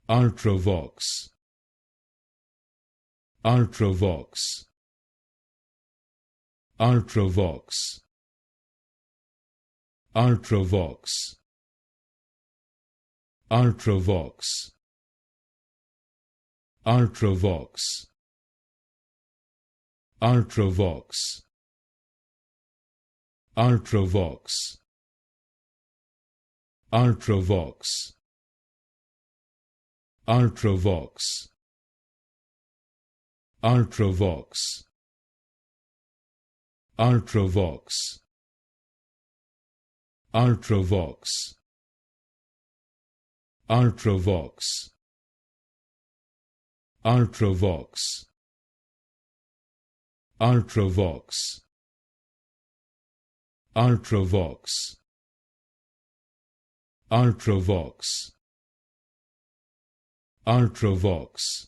Ultravox, Ultravox, Ultravox, Ultravox, Ultravox, Ultravox, Ultravox, Ultravox, Ultravox, Ultravox, Ultravox, Ultravox, Ultravox, Ultravox, Ultravox, Ultravox, Ultravox, Ultravox, Ultravox,